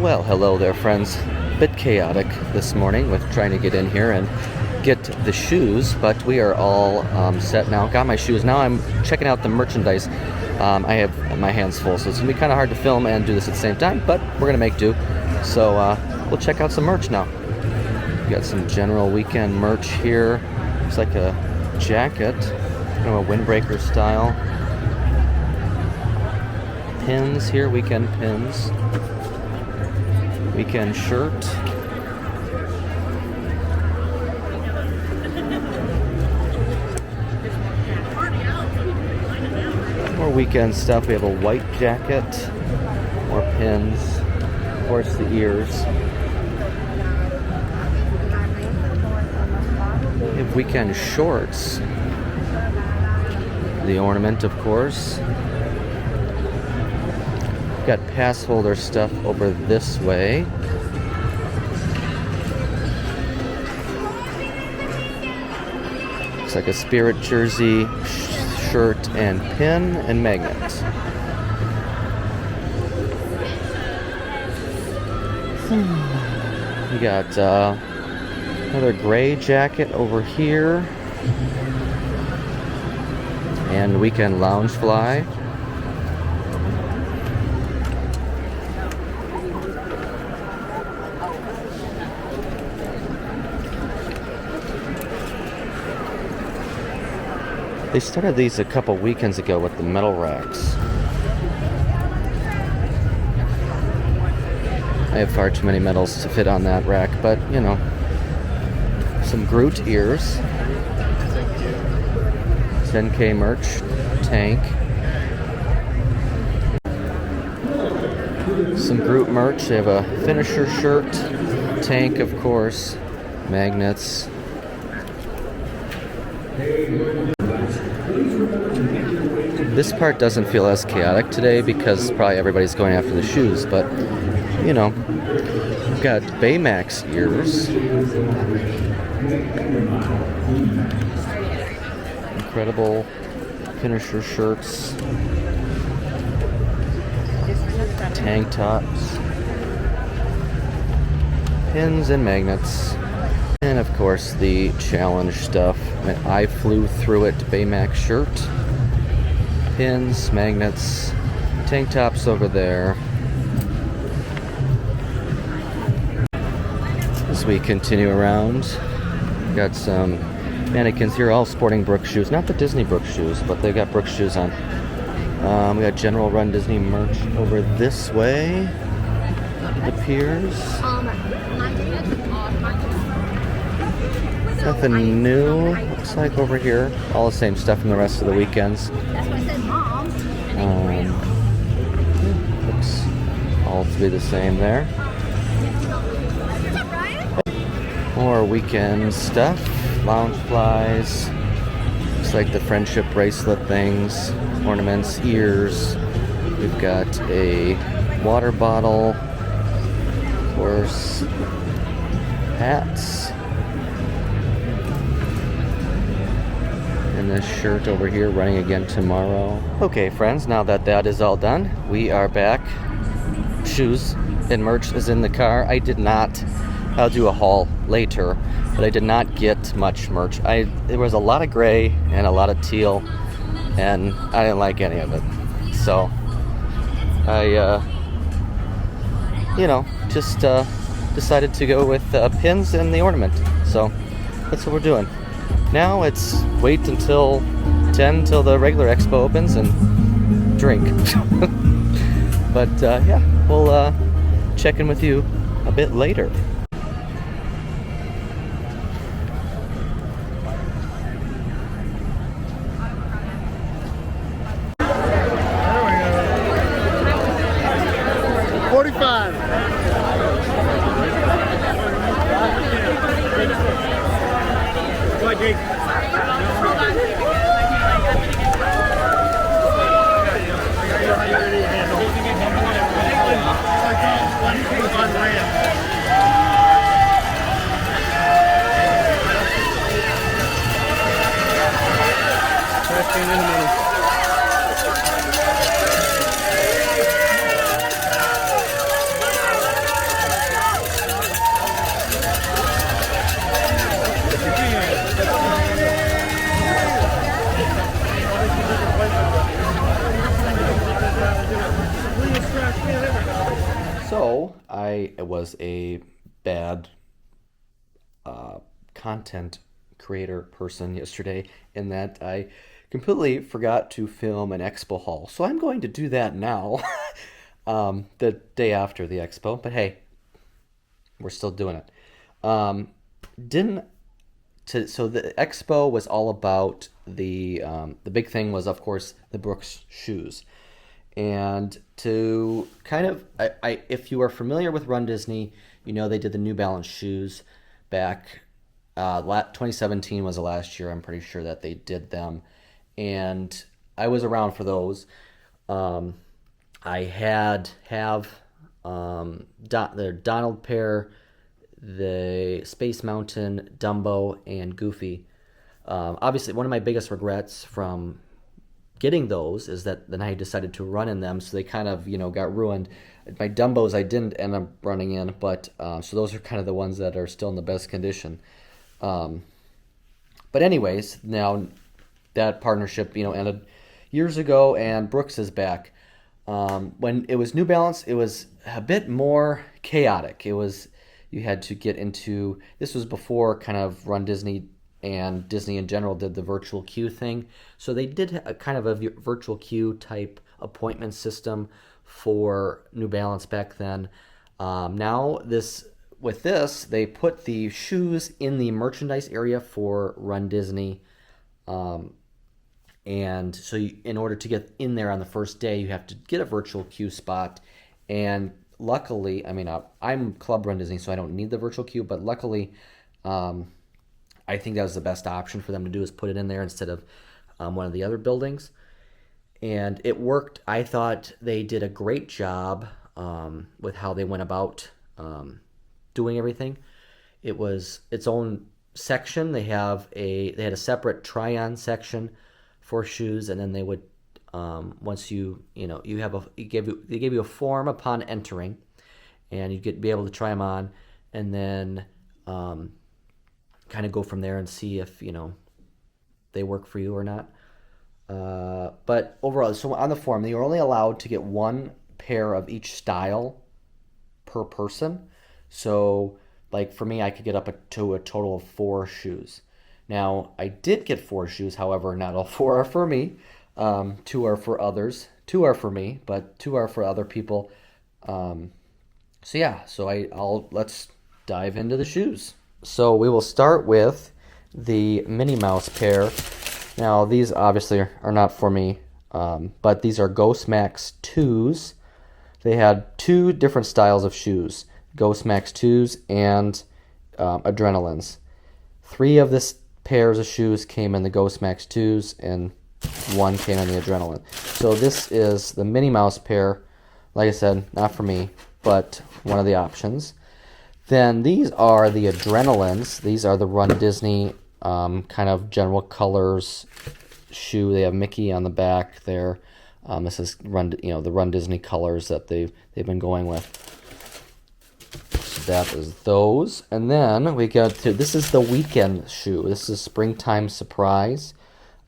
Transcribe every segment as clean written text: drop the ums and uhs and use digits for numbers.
Well, hello there, friends. Bit chaotic this morning with trying to get in here and get the shoes, but we are all set now. Got my shoes. Now I'm checking out the merchandise. I have my hands full, so it's going to be kind of hard to film and do this at the same time, but we're going to make do. So we'll check out some merch now. We got some general weekend merch here. It's like a jacket, kind of a windbreaker style. Pins here, weekend pins. Weekend shirt. More weekend stuff. We have a white jacket. More pins. Of course, the ears. We have weekend shorts. The ornament, of course. Got pass holder stuff over this way. Looks like a Spirit jersey, shirt, and pin, and magnet. We got another gray jacket over here. And weekend lounge fly. They started these a couple weekends ago with the metal racks. I have far too many medals to fit on that rack, but you know. Some Groot ears. 10K merch. Tank. Some Groot merch. They have a finisher shirt. Tank, of course. Magnets. This part doesn't feel as chaotic today because probably everybody's going after the shoes, but you know, we've got Baymax ears. Incredible finisher shirts. Tank tops. Pins and magnets. And of course the challenge stuff. I flew through it Baymax shirt. Pins, magnets, tank tops over there. As we continue around, got some mannequins here, all sporting Brooks shoes. Not the Disney Brooks shoes, but they've got Brooks shoes on. We got general runDisney merch over this way. It appears. Nothing new, looks like, over here. All the same stuff from the rest of the weekends. Looks all to be the same there. More weekend stuff. Lounge flies. Looks like the friendship bracelet things. Ornaments, ears. We've got a water bottle. Of course. Hats. And this shirt over here running again tomorrow. Okay, friends, now that that is all done, we are back. Shoes and merch is in the car. I'll do a haul later, but I did not get much merch. There was a lot of gray and a lot of teal, and I didn't like any of it. So I, just decided to go with pins and the ornament. So that's what we're doing. Now it's wait until 10 till the regular expo opens and drink. But yeah, we'll check in with you a bit later. So I was a bad content creator person yesterday in that I completely forgot to film an expo haul. So I'm going to do that now, the day after the expo. But hey, we're still doing it. So the expo was all about the big thing was, of course, the Brooks shoes. And to kind of, if you are familiar with Run Disney, you know they did the New Balance shoes back. 2017 was the last year. I'm pretty sure that they did them, and I was around for those. I have the Donald pair, the Space Mountain, Dumbo, and Goofy. Obviously, one of my biggest regrets from getting those is that then I decided to run in them, so they kind of, got ruined. My Dumbos I didn't end up running in, but so those are kind of the ones that are still in the best condition. But anyways, now that partnership, ended years ago, and Brooks is back. When it was New Balance, it was a bit more chaotic. You had to get into, this was before kind of Run Disney and Disney in general did the virtual queue thing. So they did a kind of a virtual queue type appointment system for New Balance back then. Now with this, they put the shoes in the merchandise area for Run Disney. And so in order to get in there on the first day, you have to get a virtual queue spot. And luckily, I'm Club Run Disney, so I don't need the virtual queue, but luckily, I think that was the best option for them to do, is put it in there instead of one of the other buildings. And it worked. I thought they did a great job with how they went about doing everything. It was its own section. They had a separate try-on section for shoes, and then they would once they gave you a form upon entering, and you'd be able to try them on, and then kind of go from there and see if they work for you or not. But overall, so on the form, you're only allowed to get one pair of each style per person. So like for me, I could get up to a total of 4 shoes. Now I did get 4 shoes, however, not all 4 are for me. 2 are for others. 2 are for me, but 2 are for other people. Let's dive into the shoes. So we will start with the Minnie Mouse pair. Now these obviously are not for me, but these are Ghost Max 2s. They had 2 different styles of shoes, Ghost Max 2s and Adrenalines. 3 of this pairs of shoes came in the Ghost Max 2s, and 1 came in the Adrenaline. So this is the Minnie Mouse pair. Like I said, not for me, but one of the options. Then these are the Adrenalines. These are the Run Disney kind of general colors shoe. They have Mickey on the back there. This is the Run Disney colors that they've been going with. So that is those. And then we go to, this is the weekend shoe. This is Springtime Surprise.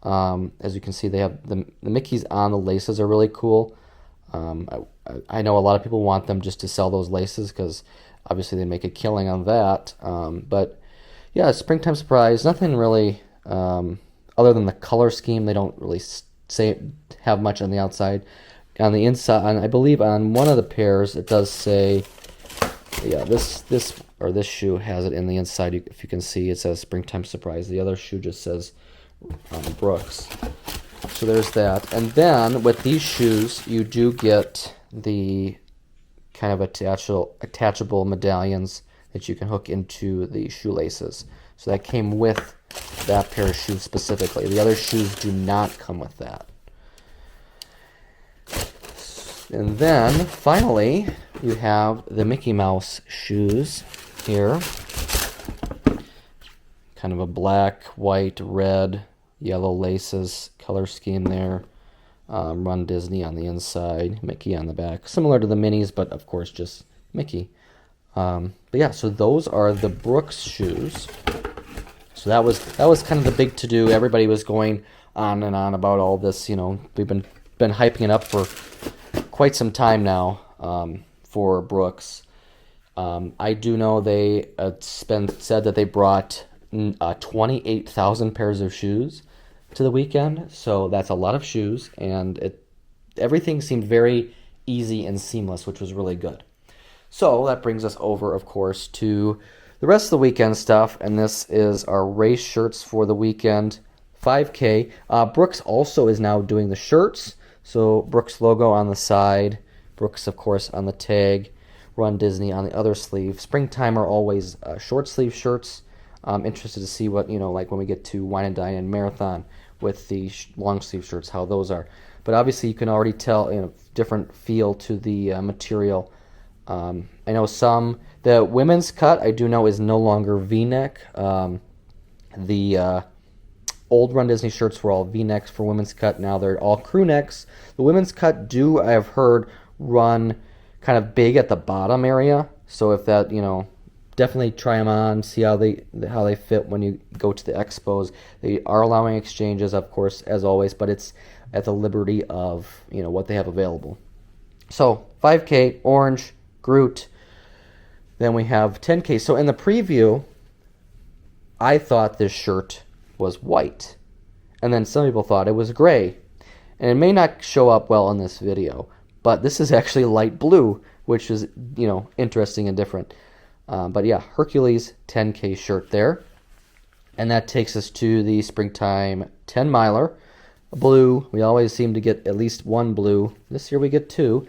As you can see, they have the Mickeys on the laces are really cool. I know a lot of people want them just to sell those laces because obviously they make a killing on that. But yeah, Springtime Surprise, nothing really Other than the color scheme, they don't really have much on the outside. On the inside, I believe on one of the pairs, it does say, yeah, this shoe has it in the inside. If you can see, it says Springtime Surprise. The other shoe just says Brooks. So there's that. And then with these shoes, you do get the kind of attachable medallions that you can hook into the shoelaces. So that came with that pair of shoes specifically. The other shoes do not come with that. And then, finally, you have the Mickey Mouse shoes here. Kind of a black, white, red, yellow laces color scheme there. Run Disney on the inside, Mickey on the back. Similar to the minis, but of course just Mickey. But yeah, so those are the Brooks shoes. So that was kind of the big to-do. Everybody was going on and on about all this. You know, we've been hyping it up for quite some time now for Brooks. I do know they said that they brought 28,000 pairs of shoes to the weekend, so that's a lot of shoes, and everything seemed very easy and seamless, which was really good. So that brings us over, of course, to the rest of the weekend stuff, and this is our race shirts for the weekend, 5K. Brooks also is now doing the shirts, so Brooks logo on the side, Brooks, of course, on the tag, Run Disney on the other sleeve. Springtime are always short sleeve shirts. I'm interested to see what, like when we get to Wine and Dine and Marathon with the long sleeve shirts, how those are. But obviously you can already tell, different feel to the material. I know the women's cut I do know is no longer V-neck. The old Run Disney shirts were all V-necks for women's cut. Now they're all crew necks. The women's cut I have heard, run kind of big at the bottom area. So if that, definitely try them on, see how they fit when you go to the expos. They are allowing exchanges, of course, as always, but it's at the liberty of, what they have available. So 5K, orange, Groot. Then we have 10K. So in the preview, I thought this shirt was white. And then some people thought it was gray. And it may not show up well in this video, but this is actually light blue, which is, interesting and different. But yeah, Hercules 10K shirt there. And that takes us to the Springtime 10 miler. Blue, we always seem to get at least one blue. This year we get two.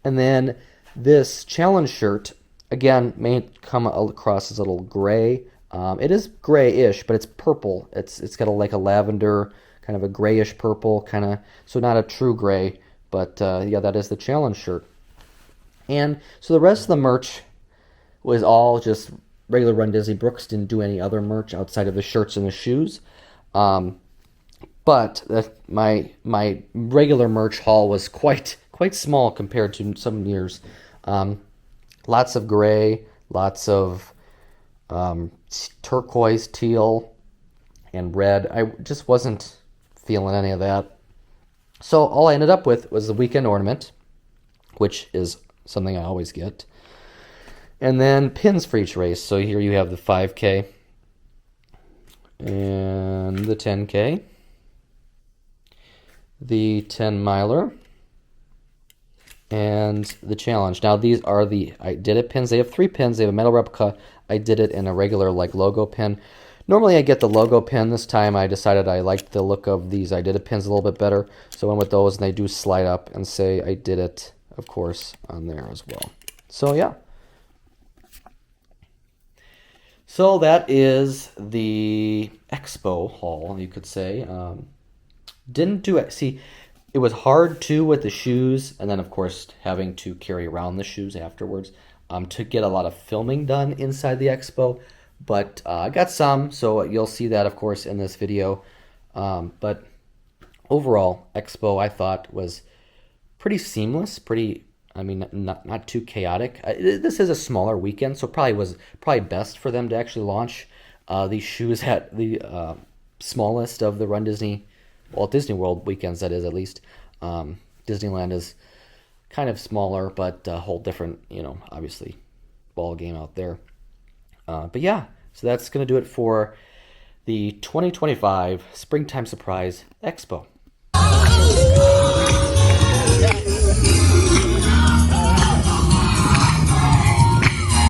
And then this challenge shirt, again, may come across as a little gray. It is grayish, but it's purple. It's got like a lavender, kind of a grayish purple, kind of, so not a true gray. But yeah, that is the challenge shirt. And so the rest of the merch was all just regular Run Disney. Brooks didn't do any other merch outside of the shirts and the shoes. But my regular merch haul was quite small compared to some years. Lots of gray, lots of turquoise, teal, and red. I just wasn't feeling any of that. So all I ended up with was the weekend ornament, which is something I always get. And then pins for each race. So here you have the 5K and the 10K, the 10 miler, and the challenge. Now these are the I Did It pins. They have 3 pins. They have a metal replica. I did it in a regular logo pin. Normally I get the logo pin. This time I decided I liked the look of these I Did It pins a little bit better. So I went with those, and they do slide up and say I did it, of course, on there as well. So yeah. So that is the Expo haul, you could say. Didn't do it. See, it was hard too with the shoes, and then of course having to carry around the shoes afterwards to get a lot of filming done inside the Expo. But I got some, so you'll see that, of course, in this video. But overall, Expo I thought was pretty seamless, not too chaotic. This is a smaller weekend, so probably best for them to actually launch these shoes at the smallest of the Run Disney, Walt Disney World weekends, that is, at least. Disneyland is kind of smaller, but a whole different, obviously, ball game out there. But yeah, so that's going to do it for the 2025 Springtime Surprise Expo.